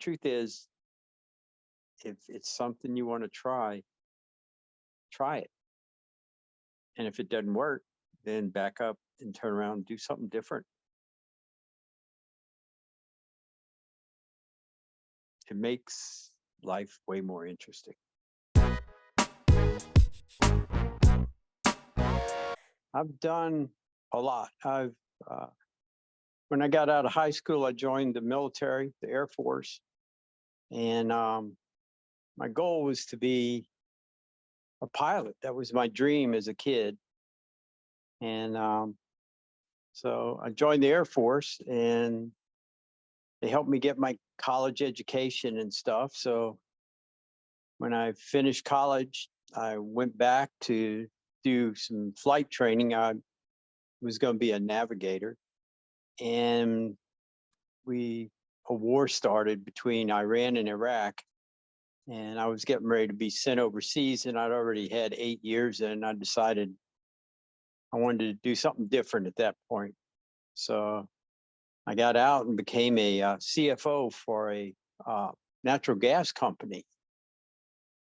truth is, if it's something you want to try it. And if it doesn't work, then back up and turn around and do something different. It makes life way more interesting. I've done a lot. When I got out of high school, I joined the military, the Air Force, and my goal was to be a pilot. That was my dream as a kid. And so I joined the Air Force, and they helped me get my college education and stuff. So when I finished college, I went back to do some flight training. I was going to be a navigator, and a war started between Iran and Iraq, and I was getting ready to be sent overseas, and I'd already had 8 years, and I decided I wanted to do something different at that point. So I got out and became a CFO for a natural gas company.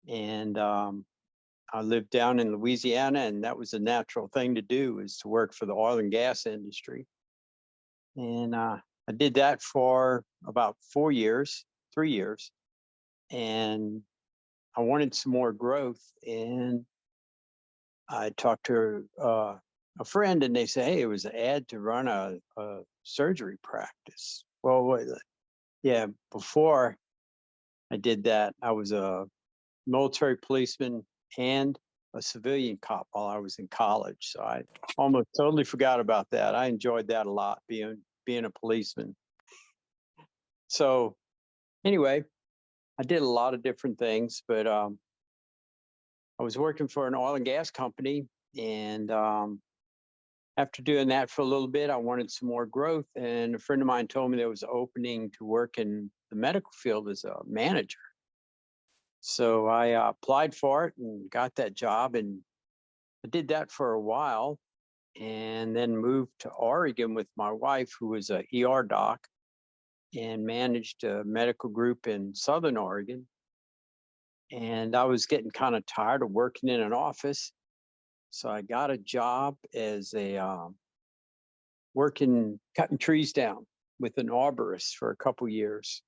And I lived down in Louisiana, and that was a natural thing to do, is to work for the oil and gas industry. And I did that for about 3 years. And I wanted some more growth. And I talked to a friend, and they said, hey, it was an ad to run a surgery practice. Well, yeah, before I did that, I was a military policeman and a civilian cop while I was in college. So I almost totally forgot about that. I enjoyed that a lot, being a policeman. So anyway, I did a lot of different things, but I was working for an oil and gas company, and after doing that for a little bit, I wanted some more growth. And a friend of mine told me there was an opening to work in the medical field as a manager. So I applied for it and got that job, and I did that for a while, and then moved to Oregon with my wife, who was a ER doc, and managed a medical group in Southern Oregon. And I was getting kind of tired of working in an office. So I got a job as a cutting trees down with an arborist for a couple years.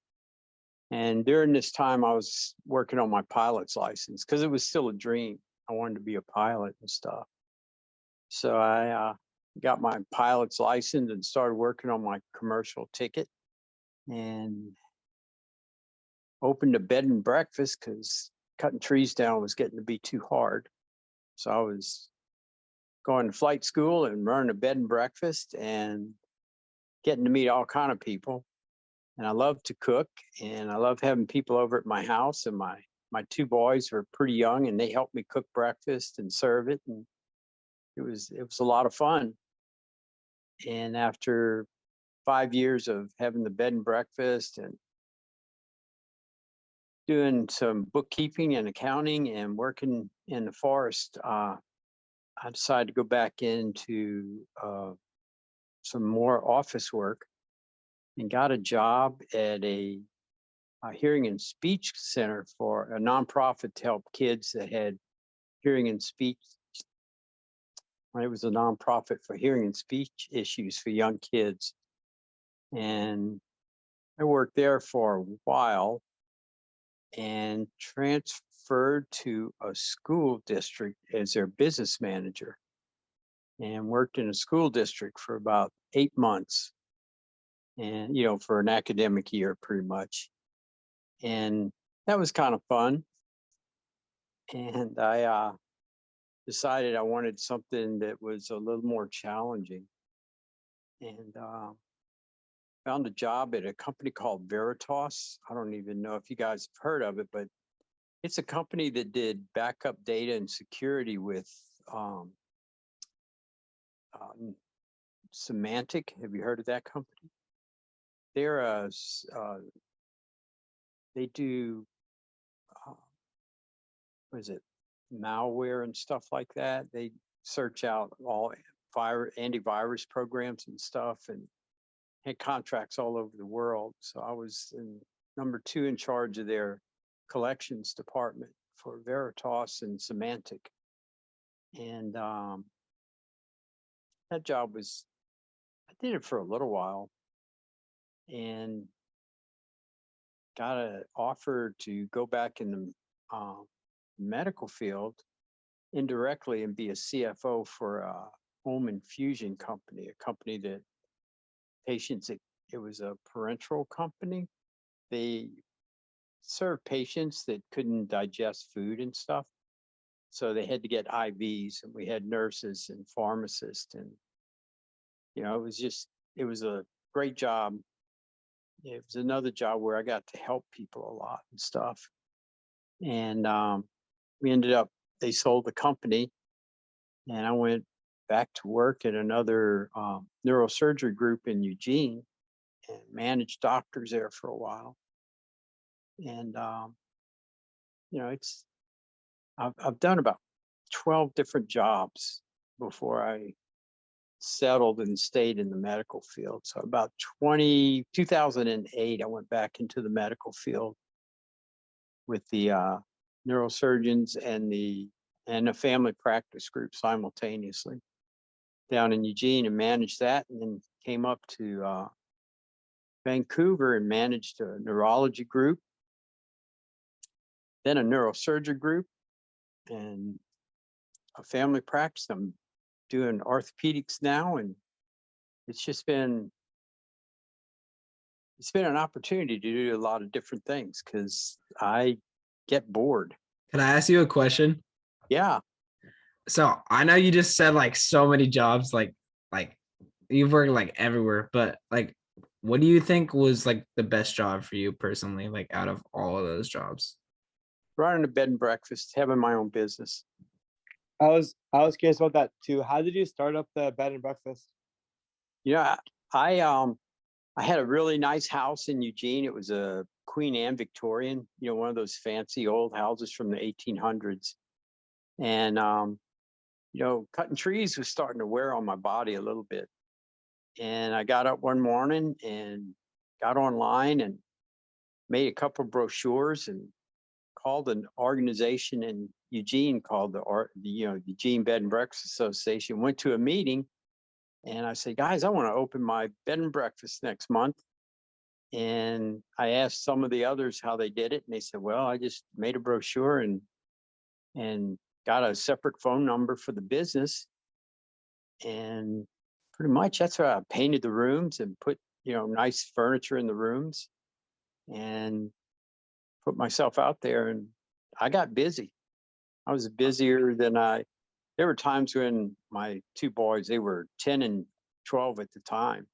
And during this time, I was working on my pilot's license because it was still a dream. I wanted to be a pilot and stuff. So I got my pilot's license and started working on my commercial ticket, and opened a bed and breakfast because cutting trees down was getting to be too hard. So I was going to flight school and running a bed and breakfast and getting to meet all kind of people. And I love to cook, and I love having people over at my house. And my two boys were pretty young, and they helped me cook breakfast and serve it. And it was a lot of fun. And after 5 years of having the bed and breakfast and doing some bookkeeping and accounting and working in the forest, I decided to go back into some more office work, and got a job at a hearing and speech center for a nonprofit to help kids that had hearing and speech. It was a nonprofit for hearing and speech issues for young kids. And I worked there for a while and transferred to a school district as their business manager, and worked in a school district for about 8 months, and for an academic year pretty much. And that was kind of fun. And I decided I wanted something that was a little more challenging, and found a job at a company called Veritas. I don't even know if you guys have heard of it, but it's a company that did backup data and security with Semantic. Have you heard of that company? They're they do what is it, malware and stuff like that. They search out all antivirus programs and stuff, and had contracts all over the world. So I was in number 2 in charge of their collections department for Veritas and Semantic. And that job was, I did it for a little while and got an offer to go back in the medical field indirectly and be a CFO for a home infusion company, a company that patients, it was a parenteral company. They served patients that couldn't digest food and stuff. So they had to get IVs, and we had nurses and pharmacists. And, you know, it was a great job. It was another job where I got to help people a lot and stuff. And we ended up, they sold the company, and I went back to work at another neurosurgery group in Eugene and managed doctors there for a while. And, you know, I've done about 12 different jobs before I settled and stayed in the medical field. So about 2008, I went back into the medical field with the neurosurgeons and a family practice group simultaneously down in Eugene, and managed that, and then came up to Vancouver and managed a neurology group, then a neurosurgery group, and a family practice. I'm doing orthopedics now, and it's been an opportunity to do a lot of different things because I get bored. Can I ask you a question? Yeah. So I know you just said like so many jobs, like you've worked like everywhere, but like, what do you think was like the best job for you personally, like out of all of those jobs? Running a bed and breakfast, having my own business. I was curious about that too. How did you start up the bed and breakfast? Yeah, I had a really nice house in Eugene. It was a Queen Anne Victorian, you know, one of those fancy old houses from the 1800s. And you know, cutting trees was starting to wear on my body a little bit. And I got up one morning and got online and made a couple of brochures and called an organization in Eugene called the Eugene Bed and Breakfast Association. Went to a meeting, and I said, guys, I want to open my bed and breakfast next month. And I asked some of the others how they did it, and they said, well, I just made a brochure and got a separate phone number for the business. And pretty much that's how I painted the rooms and put, you know, nice furniture in the rooms and put myself out there. And I got busy. I was busier than there were times when my 2 boys, they were 10 and 12 at the time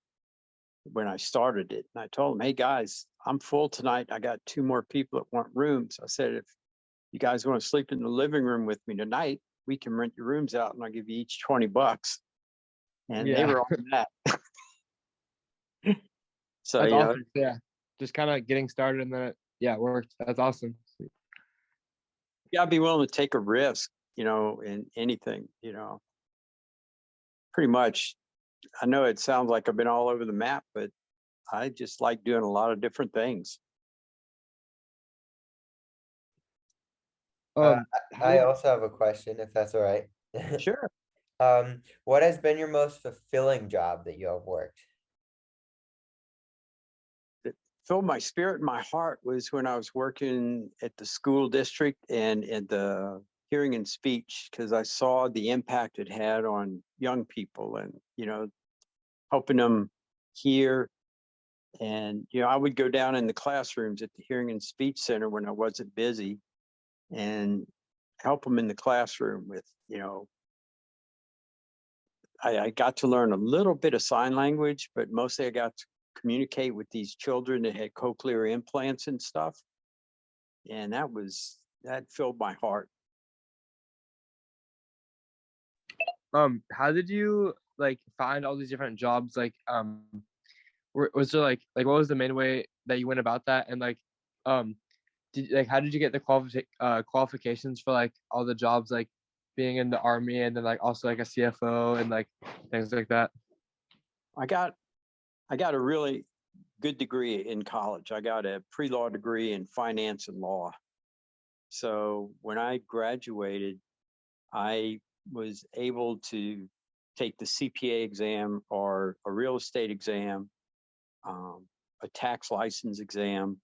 when I started it. And I told them, hey guys, I'm full tonight. I got 2 more people that want rooms. I said, if you guys want to sleep in the living room with me tonight, we can rent your rooms out and I'll give you each $20. And they were on that. So, That's you know, awesome. Yeah. Just kind of getting started and then it worked. That's awesome. you gotta be willing to take a risk, you know, in anything, you know. Pretty much, I know it sounds like I've been all over the map, but I just like doing a lot of different things. I also have a question, if that's all right. Sure. What has been your most fulfilling job that you have worked? That filled my spirit and my heart was when I was working at the school district and at the hearing and speech, because I saw the impact it had on young people and, you know, helping them hear. And, you know, I would go down in the classrooms at the hearing and speech center when I wasn't busy and help them in the classroom with, you know, I got to learn a little bit of sign language, but mostly I got to communicate with these children that had cochlear implants and stuff. And that filled my heart. How did you like find all these different jobs? Like, was there like what was the main way that you went about that? And like, how did you get the qualifications for like all the jobs, like being in the army and then like also like a CFO and like things like that? I got a really good degree in college. I got a pre-law degree in finance and law. So when I graduated, I was able to take the CPA exam or a real estate exam, a tax license exam.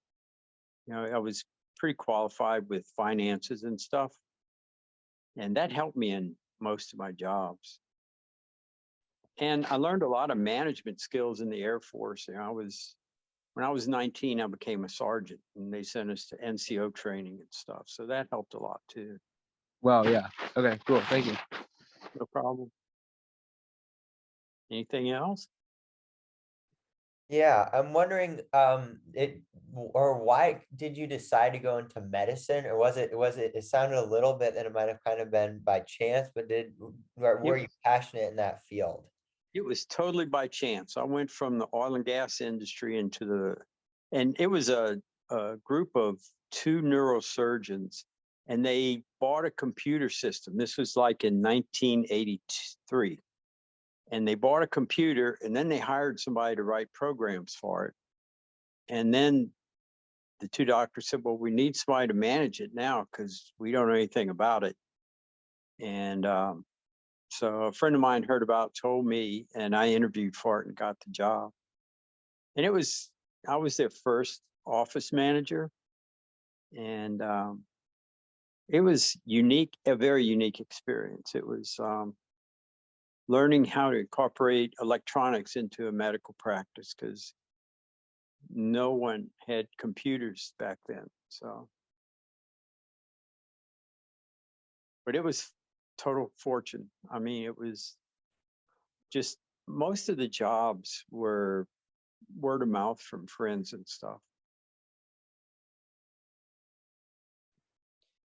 You know, I was pretty qualified with finances and stuff. And that helped me in most of my jobs. And I learned a lot of management skills in the Air Force. You know, when I was 19, I became a sergeant and they sent us to NCO training and stuff. So that helped a lot too. Wow. Yeah. Okay. Cool. Thank you. No problem. Anything else? Yeah, I'm wondering, why did you decide to go into medicine, or it sounded a little bit that it might have kind of been by chance, but were you passionate in that field? It was totally by chance. I went from the oil and gas industry and it was a group of two neurosurgeons, and they bought a computer system. This was like in 1983. And they bought a computer and then they hired somebody to write programs for it. And then the two doctors said, well, we need somebody to manage it now because we don't know anything about it. And so a friend of mine heard about, told me, and I interviewed for it and got the job. And I was their first office manager. And it was unique, a very unique experience. It was learning how to incorporate electronics into a medical practice because no one had computers back then. So, but it was total fortune. I mean, it was just most of the jobs were word of mouth from friends and stuff.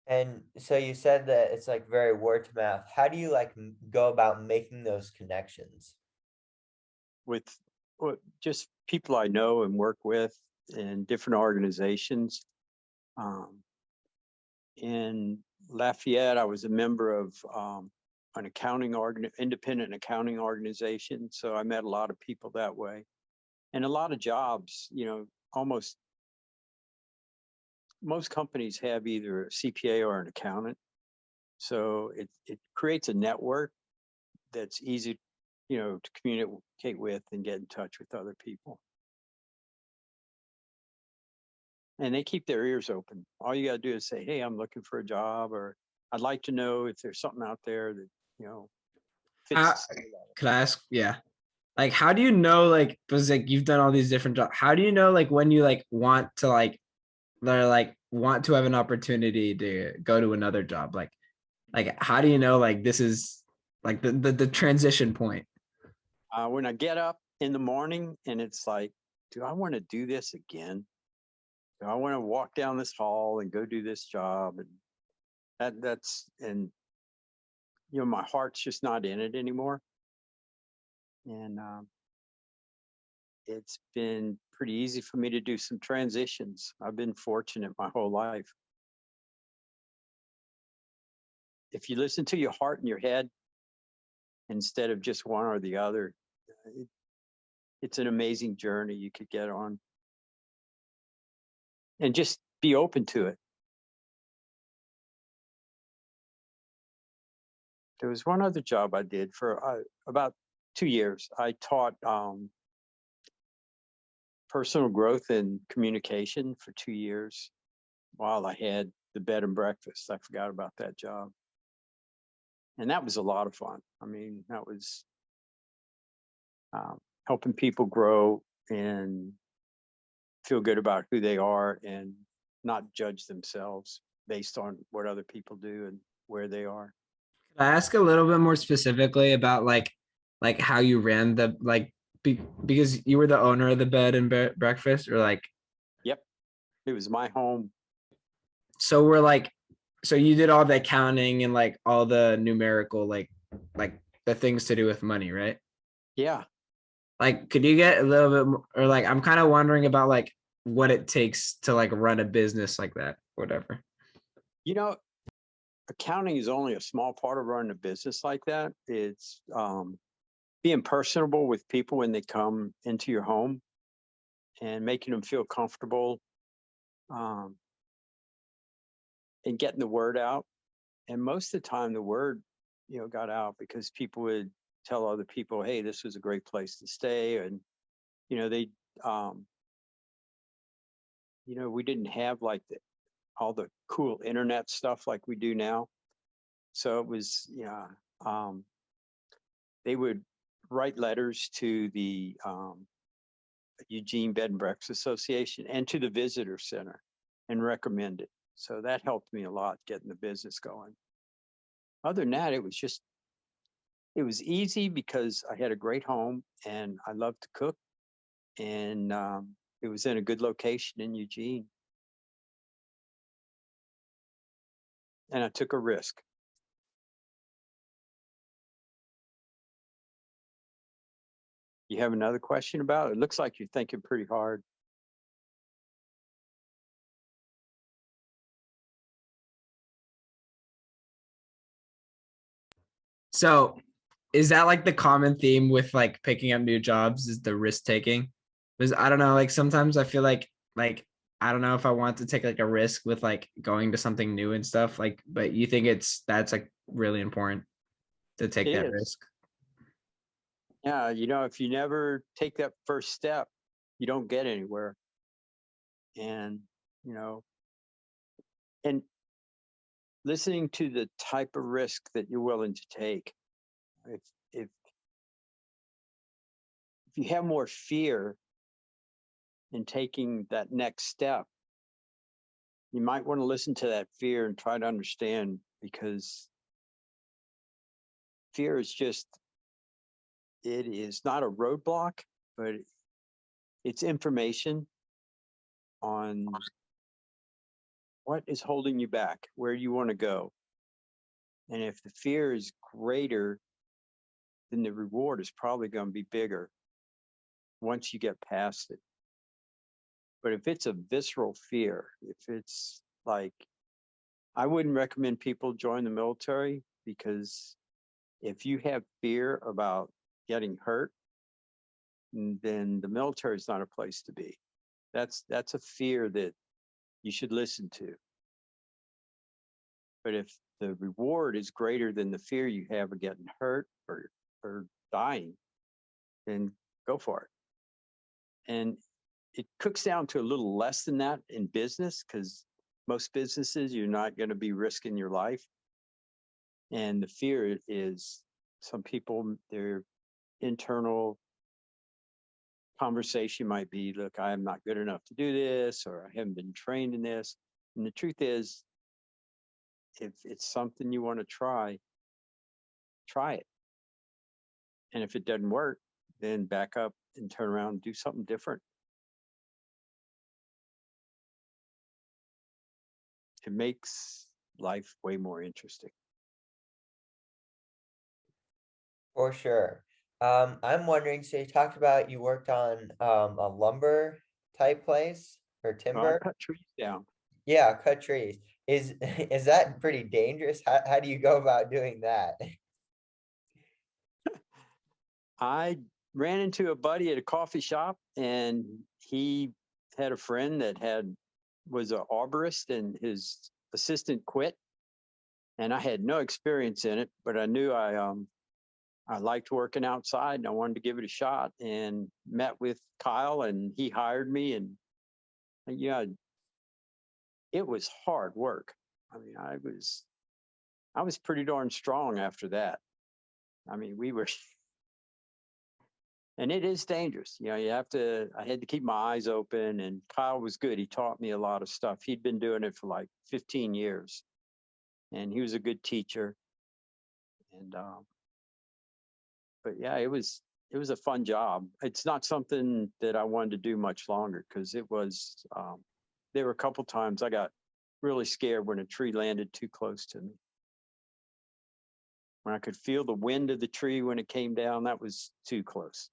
And so you said that it's like very word to mouth. How do you like go about making those connections? With just people I know and work with in different organizations. In Lafayette, I was a member of an independent accounting organization. So I met a lot of people that way. And a lot of jobs, you know, almost most companies have either a CPA or an accountant. So it creates a network that's easy, you know, to communicate with and get in touch with other people. And they keep their ears open. All you got to do is say, hey, I'm looking for a job, or I'd like to know if there's something out there that, you know, fits How, the skill level. could I ask? Yeah. Like, how do you know, like, because like you've done all these different jobs, how do you know, like, when you like want to like, they're like want to have an opportunity to go to another job? Like, how do you know, like, this is like the transition point? When I get up in the morning and it's like, do I want to do this again? Do I want to walk down this hall and go do this job? And and you know, my heart's just not in it anymore. And it's been pretty easy for me to do some transitions. I've been fortunate my whole life. If you listen to your heart and your head instead of just one or the other, it's an amazing journey you could get on. And just be open to it. There was one other job I did for about 2 years. I taught personal growth and communication for 2 years while I had the bed and breakfast. I forgot about that job. And that was a lot of fun. I mean, that was helping people grow and feel good about who they are and not judge themselves based on what other people do and where they are. Could I ask a little bit more specifically about like how you ran the like because you were the owner of the bed and breakfast, or like, Yep. It was my home. so we're like, so you did all the accounting and like all the numerical like the things to do with money, right? Yeah. Like, could you get a little bit more, or like, I'm kind of wondering about like what it takes to like run a business like that, whatever. You know, accounting is only a small part of running a business like that. It's being personable with people when they come into your home and making them feel comfortable, and getting the word out. And most of the time the word, got out because people would tell other people, hey, this was a great place to stay. And, they, we didn't have like all the cool internet stuff like we do now. So it was, they would write letters to the Eugene Bed and Breakfast Association and to the Visitor Center and recommend it. So that helped me a lot getting the business going. Other than that, it was easy because I had a great home and I loved to cook, and it was in a good location in Eugene. And I took a risk. You have another question about it? It looks like you're thinking pretty hard. So is that like the common theme with like picking up new jobs is the risk taking? Because I don't know, like sometimes I feel like I don't know if I want to take like a risk with like going to something new and stuff like, but you think that's like really important to take It that is. risk? Yeah, if you never take that first step, you don't get anywhere. And, and listening to the type of risk that you're willing to take. If you have more fear in taking that next step, you might want to listen to that fear and try to understand, because fear is it is not a roadblock, but it's information on what is holding you back, where you want to go. And if the fear is greater, then the reward is probably going to be bigger once you get past it. But if it's a visceral fear, if it's like, I wouldn't recommend people join the military, because if you have fear about getting hurt, then the military is not a place to be. That's a fear that you should listen to. But if the reward is greater than the fear you have of getting hurt or dying, then go for it. And it cooks down to a little less than that in business, because most businesses, you're not going to be risking your life. And the fear is, some people, their internal conversation might be, look, I'm not good enough to do this, or I haven't been trained in this. And the truth is, if it's something you want to try it. And if it doesn't work, then back up and turn around and do something different. It makes life way more interesting. For sure. I'm wondering, so you talked about you worked on a lumber type place or So I timber? cut trees down. Yeah, cut trees. Is is that pretty dangerous? How do you go about doing that? I ran into a buddy at a coffee shop, and he had a friend that was an arborist, and his assistant quit. And I had no experience in it, but I knew I liked working outside and I wanted to give it a shot, and met with Kyle and he hired me. And yeah, it was hard work. I mean, I was pretty darn strong after that. I mean, we were, and it is dangerous. I had to keep my eyes open, and Kyle was good. He taught me a lot of stuff. He'd been doing it for like 15 years, and he was a good teacher. And, but yeah, it was a fun job. It's not something that I wanted to do much longer, because there were a couple times I got really scared when a tree landed too close to me. When I could feel the wind of the tree when it came down, that was too close.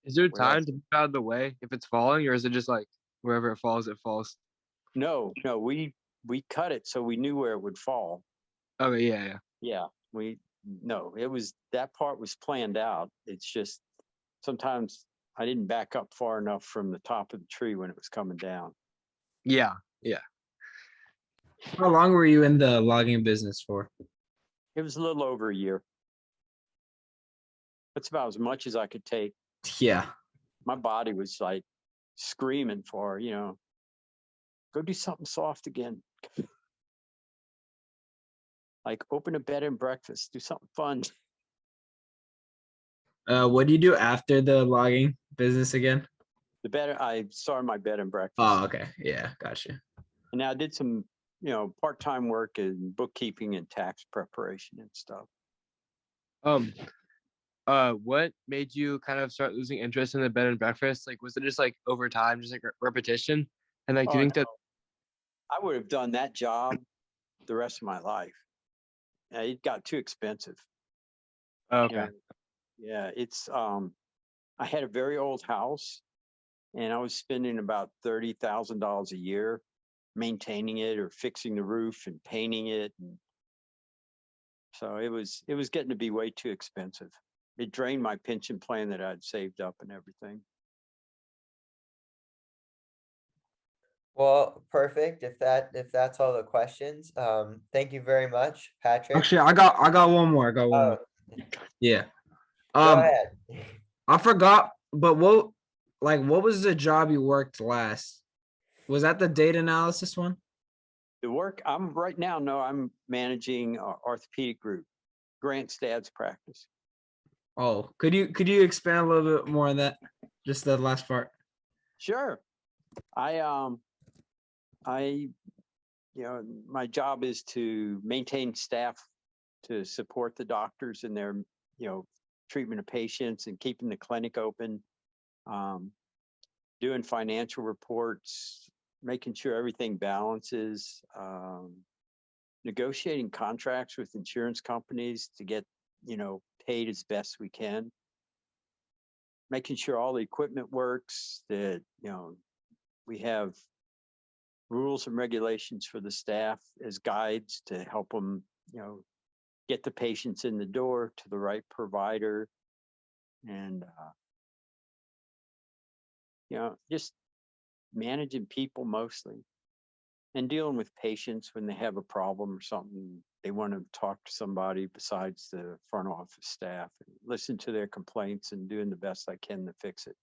Is there What else? time to move out of the way if it's falling, or is it just like wherever it falls, it falls? No, we cut it so we knew where it would fall. Okay, yeah. Yeah, no, that part was planned out. It's just sometimes I didn't back up far enough from the top of the tree when it was coming down. Yeah. How long were you in the logging business for? It was a little over a year. That's about as much as I could take. Yeah. My body was like screaming for, go do something soft again. Like open a bed and breakfast, do something fun. What do you do after the logging business again? I started my bed and breakfast. Oh, okay. Yeah, gotcha. And I did some, part-time work in bookkeeping and tax preparation and stuff. What made you kind of start losing interest in the bed and breakfast? Like, was it just like over time, just like repetition? And like, do you Oh, think that? I would have done that job the rest of my life. It got too expensive. Okay. Yeah, I had a very old house and I was spending about $30,000 a year maintaining it or fixing the roof and painting it. And so it was getting to be way too expensive. It drained my pension plan that I'd saved up and everything. Well, perfect. If that's all the questions, thank you very much, Patrick. Actually, I got one more. I got one Oh, more. Yeah. go ahead. I forgot, but what was the job you worked last? Was that the data analysis one? The work I'm right now, no, I'm managing orthopedic group, Grant Stad's practice. Oh, could you expand a little bit more on that? Just the last part. Sure. My job is to maintain staff to support the doctors in their, treatment of patients and keeping the clinic open, doing financial reports, making sure everything balances, negotiating contracts with insurance companies to get, paid as best we can, making sure all the equipment works, that, we have rules and regulations for the staff as guides to help them, get the patients in the door to the right provider, and just managing people mostly, and dealing with patients when they have a problem or something. They want to talk to somebody besides the front office staff, and listen to their complaints and doing the best I can to fix it.